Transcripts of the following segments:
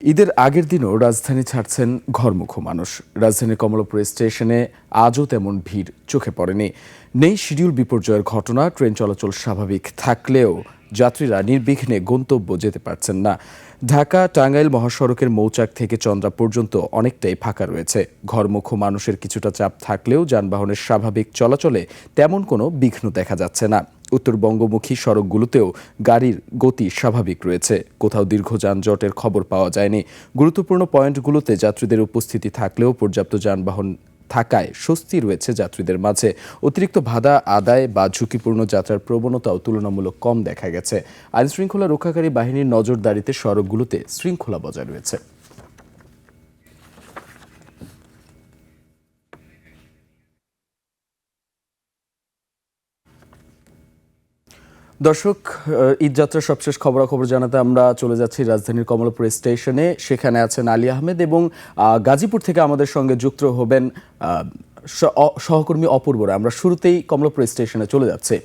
ঈদের আগের দিনও রাজধানী ছাড়ছেন ঘরমুখো মানুষ। রাজধানীর কমলাপুর স্টেশনে আজও তেমন ভিড় চোখে পড়েনি। নেই শিডিউল বিপর্যয়ের ঘটনা, ট্রেন চলাচল স্বাভাবিক থাকলেও যাত্রীরা নির্বিঘ্নে গন্তব্য যেতে পারছেন না। ঢাকা টাঙ্গাইল মহাসড়কের মৌচাক থেকে চন্দ্রা পর্যন্ত অনেকটাই ফাঁকা রয়েছে। ঘরমুখো মানুষের কিছুটা চাপ থাকলেও যানবাহনের স্বাভাবিক চলাচলে তেমন কোনো বিঘ্ন দেখা যাচ্ছে না। উত্তরবঙ্গমুখী সড়কগুলোতেও গাড়ির গতি স্বাভাবিক রয়েছে, কোথাও দীর্ঘ যানজটের খবর পাওয়া যায়নি। গুরুত্বপূর্ণ পয়েন্টগুলোতে যাত্রীদের উপস্থিতি থাকলেও পর্যাপ্ত যানবাহন থাকায় স্বস্তি রয়েছে যাত্রীদের মাঝে। অতিরিক্ত ভাড়া আদায় বা ঝুঁকিপূর্ণ যাত্রার প্রবণতাও তুলনামূলক কম দেখা গেছে। আইনশৃঙ্খলা রক্ষাকারী বাহিনীর নজরদারিতে সড়কগুলোতে শৃঙ্খলা বজায় রয়েছে। দর্শক, ঈদযাত্রার সবশেষ খবরাখবর জানাতে আমরা চলে যাচ্ছি রাজধানীর কমলাপুর স্টেশনে। সেখানে আছেন আলী আহমেদ এবং গাজীপুর থেকে আমাদের সঙ্গে যুক্ত হবেন সহকর্মী অপূর্বরা। আমরা শুরুতেই কমলাপুর স্টেশনে চলে যাচ্ছি।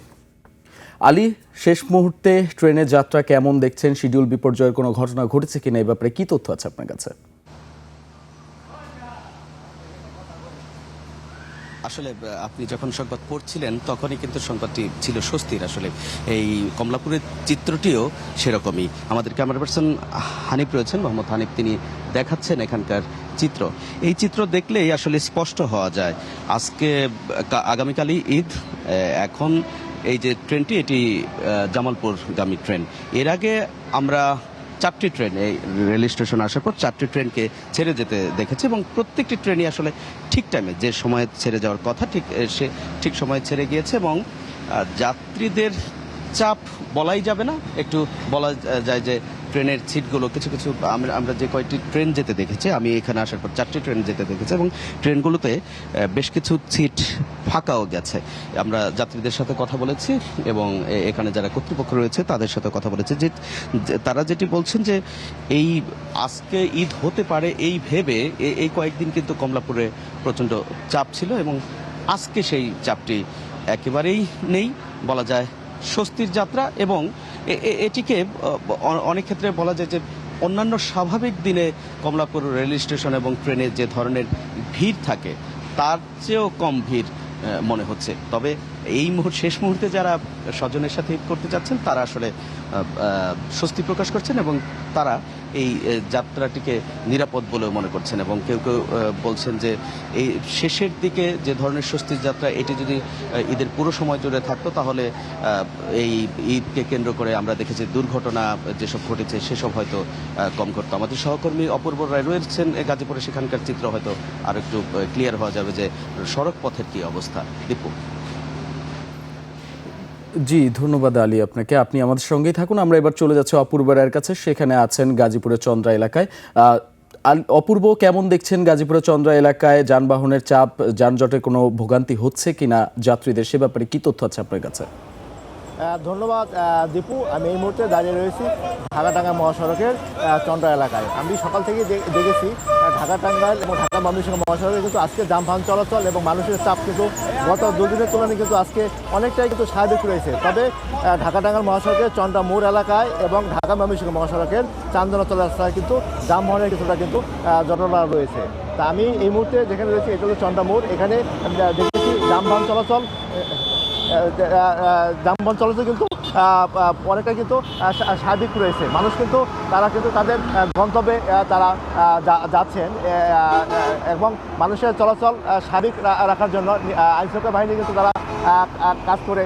আলী, শেষ মুহূর্তে ট্রেনের যাত্রা কেমন দেখছেন? শিডিউল বিপর্যয়ের কোনো ঘটনা ঘটেছে কিনা, এই ব্যাপারে কি তথ্য আছে আপনার কাছে? আসলে আপনি যখন সংবাদ পড়ছিলেন তখনই কিন্তু সংবাদটি ছিল স্বস্তির। আসলে এই কমলাপুরের চিত্রটিও সেরকমই। আমাদের ক্যামেরা পার্সন হানিফ রয়েছেন, মোহাম্মদ হানিফ, তিনি দেখাচ্ছেন এখানকার চিত্র। এই চিত্র দেখলেই আসলে স্পষ্ট হওয়া যায় আজকে আগামীকালই ঈদ। এখন এই যে ট্রেনটি, এটি জামালপুরগামী ট্রেন। এর আগে আমরা 4টি ট্রেন এই রেল স্টেশন আসার পর 4টি ট্রেনকে ছেড়ে যেতে দেখেছি এবং প্রত্যেকটি ট্রেনই আসলে ঠিক টাইমে, যে সময়ে ছেড়ে যাওয়ার কথা সে ঠিক সময়ে ছেড়ে গিয়েছে এবং যাত্রীদের চাপ বলাই যাবে না, একটু বলা যায় যে ট্রেনের সিটগুলো কিছু কিছু আমরা যে কয়েকটি ট্রেন যেতে দেখেছি, আমি এখানে আসার পর 4টি ট্রেন যেতে দেখেছি এবং ট্রেনগুলোতে বেশ কিছু সিট ফাঁকাও গেছে। আমরা যাত্রীদের সাথে কথা বলেছি এবং এখানে যারা কর্তৃপক্ষ রয়েছে তাদের সাথে কথা বলেছি, যে তারা যেটি বলছেন যে এই আজকে ঈদ হতে পারে এই ভেবে এই কয়েকদিন কিন্তু কমলাপুরে প্রচণ্ড চাপ ছিল এবং আজকে সেই চাপটি একেবারেই নেই, বলা যায় স্বস্তির যাত্রা। এবং এটিকে অনেক ক্ষেত্রে বলা যায় যে অন্যান্য স্বাভাবিক দিনে কমলাপুর রেল স্টেশন এবং ট্রেনে যে ধরনের ভিড় থাকে তার চেয়েও কম ভিড় মনে হচ্ছে। তবে এই শেষ মুহূর্তে যারা স্বজনের সাথে ঈদ করতে যাচ্ছেন তারা আসলে স্বস্তি প্রকাশ করছেন এবং তারা এই যাত্রাটিকে নিরাপদ বলেও মনে করছেন এবং কেউ কেউ বলছেন যে এই শেষের দিকে যে ধরনের স্বস্তির যাত্রা, এটি যদি ঈদের পুরো সময় জুড়ে থাকতো তাহলে এই ঈদকে কেন্দ্র করে আমরা দেখেছি দুর্ঘটনা যেসব ঘটেছে সেসব হয়তো কম ঘটতো। আমাদের সহকর্মী অপূর্ব রায় রয়েছেন গাজীপুরে, সেখানকার চিত্র হয়তো আর একটু ক্লিয়ার হওয়া যাবে যে সড়ক পথের কি অবস্থা। দীপু। জি, ধন্যবাদ আলী আপনাকে। আপনি আমাদের সঙ্গেই থাকুন। আমরা এবার চলে যাচ্ছি অপূর্ব রায়ের কাছে। সেখানে আছেন গাজীপুরের চন্দ্রা এলাকায়। অপূর্ব, কেমন দেখছেন গাজীপুরের চন্দ্রা এলাকায় যানবাহনের চাপ, যানজটে কোনো ভোগান্তি হচ্ছে কিনা যাত্রীদের, সে ব্যাপারে কি তথ্য আছে আপনার কাছে? ধন্যবাদ দীপু। আমি এই মুহূর্তে দাঁড়িয়ে রয়েছি ঢাকা টাঙ্গাইল মহাসড়কের চন্দ্রা এলাকায়। আমি সকাল থেকে দেখেছি ঢাকা টাঙ্গাইল এবং ঢাকা ময়মনসিংহ মহাসড়কে কিন্তু আজকে যানবাহন চলাচল এবং মানুষের চাপ কিন্তু গত দুদিনের তুলনায় কিন্তু আজকে অনেকটাই কিন্তু স্বাভাবিক রয়েছে। তবে ঢাকা টাঙ্গাইল মহাসড়কের চন্দ্রা মোড় এলাকায় এবং ঢাকা ময়মনসিংহ মহাসড়কের চান্দনাতলা রাস্তায় কিন্তু যানবাহনের কিছুটা কিন্তু জটলা রয়েছে। তা আমি এই মুহূর্তে যেখানে রয়েছি এটা হচ্ছে চন্দ্রা মোড়। এখানে দেখেছি যানবাহন চলাচল কিন্তু অনেকটা কিন্তু স্বাভাবিক রয়েছে। মানুষ কিন্তু তারা কিন্তু তাদের গন্তব্যে তারা যাচ্ছেন এবং মানুষের চলাচল স্বাভাবিক রাখার জন্য আইনশৃঙ্খলা বাহিনী কিন্তু তারা কাজ করে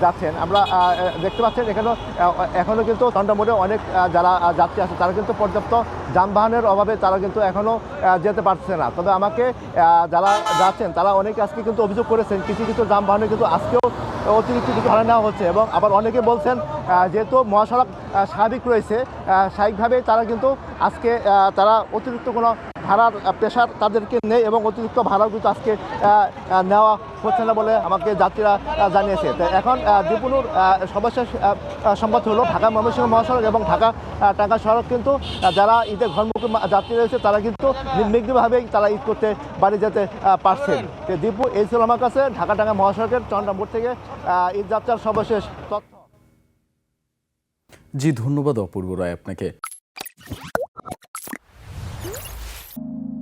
যাচ্ছেন। আমরা দেখতে পাচ্ছেন এখনও কিন্তু চন্দ্রা মোড়ে অনেক যারা যাত্রী আছে তারা কিন্তু পর্যাপ্ত যানবাহনের অভাবে তারা কিন্তু এখনও যেতে পারছে না। তবে আমাকে যারা যাচ্ছেন তারা অনেকে আজকে কিন্তু অভিযোগ করেছেন কিছু কিছু যানবাহনে কিন্তু আজকেও অতিরিক্ত কিছু ভাড়া নেওয়া হচ্ছে এবং আবার অনেকে বলছেন যেহেতু মহাসড়ক স্বাভাবিক রয়েছে স্বাভাবিকভাবেই তারা কিন্তু আজকে তারা অতিরিক্ত কোনো ভাড়ার প্রেশার তাদেরকে নেই এবং অতিরিক্ত ভাড়াও কিন্তু আজকে নেওয়া হচ্ছে না বলে আমাকে যাত্রীরা জানিয়েছে। তো এখন দীপুনুর সর্বশেষ সংবাদ হলো ঢাকা ময়মনসিংহ মহাসড়ক এবং ঢাকা টাঙ্গাইল সড়ক কিন্তু যারা ঈদের ঘরমুখী যাত্রী রয়েছে তারা কিন্তু নির্বিঘ্নভাবেই তারা ঈদ করতে বাড়ি যেতে পারছেন। তো দীপু, এই ছিল আমার কাছে ঢাকা টাঙ্গাইল মহাসড়কের চন্দ্রা মোড় থেকে ঈদ যাত্রার সর্বশেষ তথ্য। জি, ধন্যবাদ অপূর্ব রায় আপনাকে। দেখি